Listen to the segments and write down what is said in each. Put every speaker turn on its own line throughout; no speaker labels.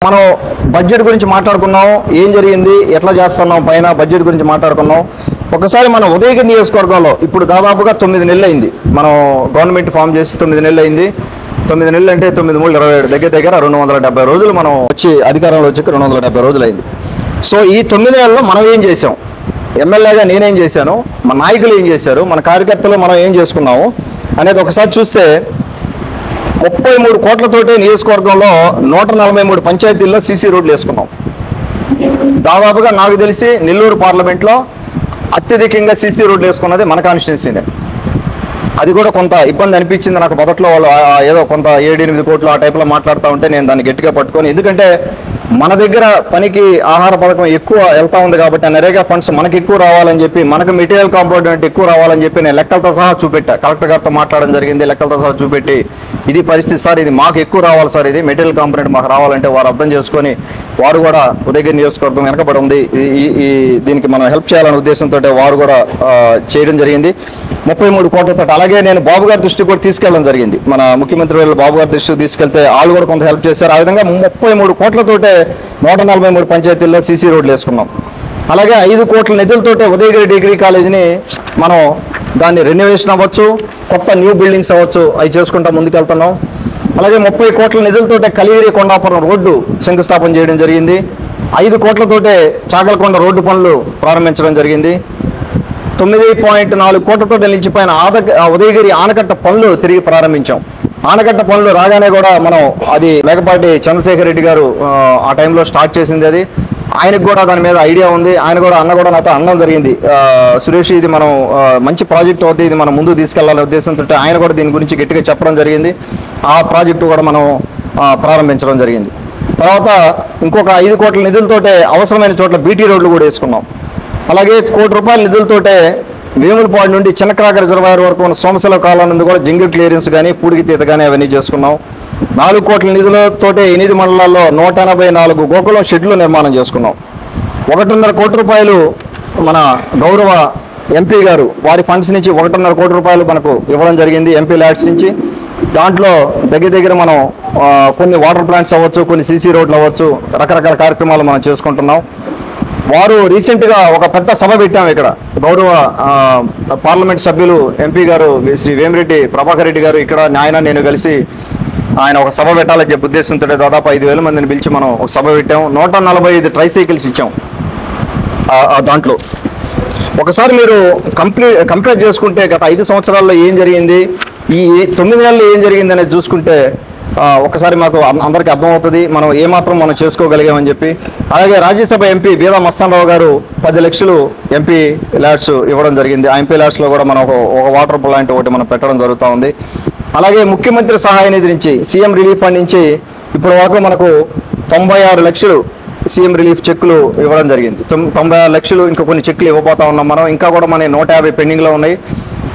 మనం బడ్జెట్ గురించి మాట్లాడుకున్నాం, ఏం జరిగింది, ఎట్లా చేస్తున్నాం, పైన బడ్జెట్ గురించి మాట్లాడుకున్నాం. ఒకసారి మన ఉదయగిరి నియోజకవర్గంలో ఇప్పుడు దాదాపుగా 9 నెలలు అయింది. మనం గవర్నమెంట్ ఫామ్ చేసి 9 నెలలు అయింది. 9 నెలలు అంటే 9 3 27 దగ్గర 270 రోజులు మనం వచ్చి అధికారంలో వచ్చి 270 రోజులు అయింది. సో ఈ 9 నెలల్లో మనం ఏం చేసాం, ఎమ్మెల్యేగా నేనేం చేశాను, మన నాయకులు ఏం చేశారు, మన కార్యకర్తలు మనం ఏం చేసుకున్నాము అనేది ఒకసారి చూస్తే 33 కోట్లతోటి నియోజకవర్గంలో 143 పంచాయతీల్లో సీసీ రోడ్లు వేసుకున్నాం. దాదాపుగా నాకు తెలిసి నెల్లూరు పార్లమెంట్లో అత్యధికంగా సీసీ రోడ్లు వేసుకున్నది మన కాన్స్టిట్యున్సీనే. అది కూడా కొంత ఇబ్బంది అనిపించింది నాకు మొదట్లో. వాళ్ళు ఏదో కొంత 7-8 కోట్లు ఆ టైప్లో మాట్లాడుతూ ఉంటే నేను దాన్ని గట్టిగా పట్టుకొని, ఎందుకంటే మన దగ్గర పనికి ఆహార పథకం ఎక్కువ వెళ్తా ఉంది కాబట్టి నరేగా ఫండ్స్ మనకి ఎక్కువ రావాలని చెప్పి, మనకు మెటీరియల్ కాంపోనెంట్ ఎక్కువ రావాలని చెప్పి నేను లెక్కలతో సహా చూపెట్టా. కలెక్టర్ గారితో మాట్లాడడం జరిగింది, లెక్కలతో సహా చూపెట్టి ఇది పరిస్థితి సార్, ఇది మాకు ఎక్కువ రావాలి సార్, ఇది మెటీరియల్ కాంపోనెంట్ మాకు రావాలంటే వారు అర్థం చేసుకొని వారు కూడా ఉదయగిరి నియోజకవర్గం వెనకబడి ఉంది, దీనికి మనం హెల్ప్ చేయాలనే ఉద్దేశంతో వారు కూడా చేయడం జరిగింది 33 కోట్లతో. అలాగే నేను బాబు గారి దృష్టికి కూడా తీసుకెళ్ళడం జరిగింది. మన ముఖ్యమంత్రి వాళ్ళు బాబు గారి దృష్టికి తీసుకెళ్తే వాళ్ళు కూడా కొంత హెల్ప్ చేశారు. ఆ విధంగా 33 కోట్లతోటే 143 పంచాయతీల్లో సీసీ రోడ్లు వేసుకున్నాం. అలాగే 5 కోట్ల నిధులతోటే ఉదయగిరి డిగ్రీ కాలేజీని మనం దాన్ని రెన్యువేషన్ అవ్వచ్చు, కొత్త న్యూ బిల్డింగ్స్ అవ్వచ్చు, అవి చేసుకుంటా ముందుకెళ్తున్నాం. అలాగే 30 కోట్ల నిధులతోటే కలిగిరి కొండాపురం రోడ్డు శంకుస్థాపన చేయడం జరిగింది. 5 కోట్లతోటే చాగలకొండ రోడ్డు పనులు ప్రారంభించడం జరిగింది. 9.4 కోట్లతో నిలిచిపోయిన ఉదయగిరి ఆనకట్ట పనులు తిరిగి ప్రారంభించాం. ఆనకట్ట పనులు రాగానే కూడా మనం అది మేకపాటి చంద్రశేఖర్ రెడ్డి గారు ఆ టైంలో స్టార్ట్ చేసింది. అది ఆయనకు కూడా దాని మీద ఐడియా ఉంది. ఆయన కూడా కూడా నాతో అనడం జరిగింది, సురేష్ ఇది మనం మంచి ప్రాజెక్ట్ అవుతుంది, ఇది మనం ముందుకు తీసుకెళ్లాలనే ఉద్దేశంతో ఆయన కూడా దీని గురించి గట్టిగా చెప్పడం జరిగింది. ఆ ప్రాజెక్టు కూడా మనం ప్రారంభించడం జరిగింది. తర్వాత ఇంకొక 5 కోట్ల నిధులతోటే అవసరమైన చోట్ల బీటీ రోడ్లు కూడా వేసుకున్నాం. అలాగే ₹1 కోటి నిధులతోటే వేములపాడు నుండి చిన్నక్రాక రిజర్వాయర్ వరకు ఉన్న సోమశిల కాలం నుండి కూడా జంగిల్ క్లియరెన్స్ కానీ పూడికి తీత కానీ అవన్నీ చేసుకున్నాం. 4 కోట్ల నిధులతోటే 8 మండలాల్లో 184 గోకులం షెడ్లు నిర్మాణం చేసుకున్నాం. ₹1.5 కోటి మన గౌరవ ఎంపీ గారు వారి ఫండ్స్ నుంచి ₹1.5 కోటి మనకు ఇవ్వడం జరిగింది ఎంపీ ల్యాడ్స్ నుంచి. దాంట్లో దగ్గర మనం కొన్ని వాటర్ ప్లాంట్స్ అవ్వచ్చు, కొన్ని సీసీ రోడ్లు అవ్వచ్చు, రకరకాల కార్యక్రమాలు మనం చేసుకుంటున్నాం. వారు రీసెంట్గా ఒక పెద్ద సభ పెట్టాము ఇక్కడ. గౌరవ పార్లమెంట్ సభ్యులు ఎంపీ గారు శ్రీ వేమిరెడ్డి ప్రభాకర్ రెడ్డి గారు ఇక్కడ నేను కలిసి ఆయన ఒక సభ పెట్టాలని చెప్పి ఉద్దేశంతో దాదాపు 5,000 మందిని పిలిచి మనం ఒక సభ పెట్టాము. 145 ట్రైసైకిల్స్ ఇచ్చాం. దాంట్లో ఒకసారి మీరు కంపేర్ చేసుకుంటే గత 5 సంవత్సరాల్లో ఏం జరిగింది, ఈ 9 నెలల్లో ఏం జరిగింది అనేది చూసుకుంటే ఒకసారి మాకు అందరికీ అర్థమవుతుంది మనం ఏమాత్రం మనం చేసుకోగలిగామని చెప్పి. అలాగే రాజ్యసభ ఎంపీ బీదా మస్తానరావు గారు 10 లక్షలు ఎంపీ ల్యాడ్స్ ఇవ్వడం జరిగింది. ఆ ఎంపీ ల్యాడ్స్లో కూడా మనం ఒక వాటర్ ప్లాంట్ ఒకటి మనం పెట్టడం జరుగుతూ ఉంది. అలాగే ముఖ్యమంత్రి సహాయ నిధి నుంచి సీఎం రిలీఫ్ ఫండ్ నుంచి ఇప్పటి వరకు మనకు 96 లక్షలు సీఎం రిలీఫ్ చెక్కులు ఇవ్వడం జరిగింది. 96 లక్షలు ఇంకా కొన్ని చెక్కులు ఇవ్వబోతా ఉన్నాం మనం. ఇంకా కూడా మన 150 పెండింగ్లో ఉన్నాయి.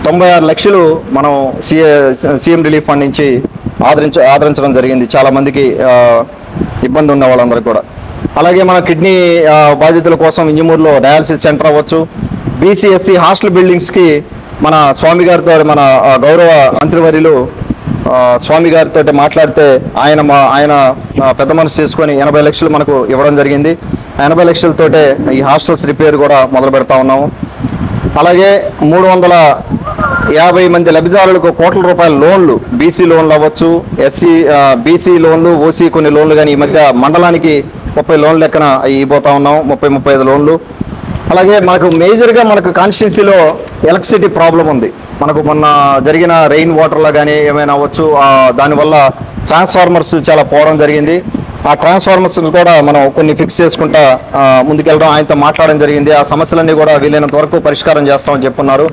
96 లక్షలు మనం సీఎం రిలీఫ్ ఫండ్ నుంచి ఆదరించడం జరిగింది చాలా మందికి ఇబ్బంది ఉన్న వాళ్ళందరికీ కూడా. అలాగే మన కిడ్నీ బాధితుల కోసం ఇంజమూరులో డయాలసిస్ సెంటర్ అవ్వచ్చు, బీసీ ఎస్సీ హాస్టల్ బిల్డింగ్స్కి మన స్వామి గారితో మన గౌరవ మంత్రివర్యులు స్వామి గారితో మాట్లాడితే ఆయన పెద్ద మనసు చేసుకొని 80 లక్షలు మనకు ఇవ్వడం జరిగింది. 80 లక్షలతోటే ఈ హాస్టల్స్ రిపేర్ కూడా మొదలు పెడతా ఉన్నాము. అలాగే 350 మంది లబ్ధిదారులకు ₹1 కోట్ల లోన్లు, బీసీ లోన్లు అవ్వచ్చు, బీసీ లోన్లు, ఓసీ కొన్ని లోన్లు కానీ ఈ మధ్య మండలానికి 30 లోన్లు లెక్కన ఇవ్వబోతా ఉన్నాం, 30-35 లోన్లు. అలాగే మనకు మేజర్గా మనకు కాన్స్టిట్యున్సీలో ఎలక్ట్రిసిటీ ప్రాబ్లం ఉంది. మనకు మొన్న జరిగిన రెయిన్ వాటర్లో కానీ ఏమైనా అవ్వచ్చు, దానివల్ల ట్రాన్స్ఫార్మర్స్ చాలా పోవడం జరిగింది. ఆ ట్రాన్స్ఫార్మర్స్ కూడా మనం కొన్ని ఫిక్స్ చేసుకుంటా ముందుకెళ్ళడం ఆయనతో మాట్లాడడం జరిగింది. ఆ సమస్యలన్నీ కూడా వీలైనంత వరకు పరిష్కారం చేస్తామని చెప్పున్నారు.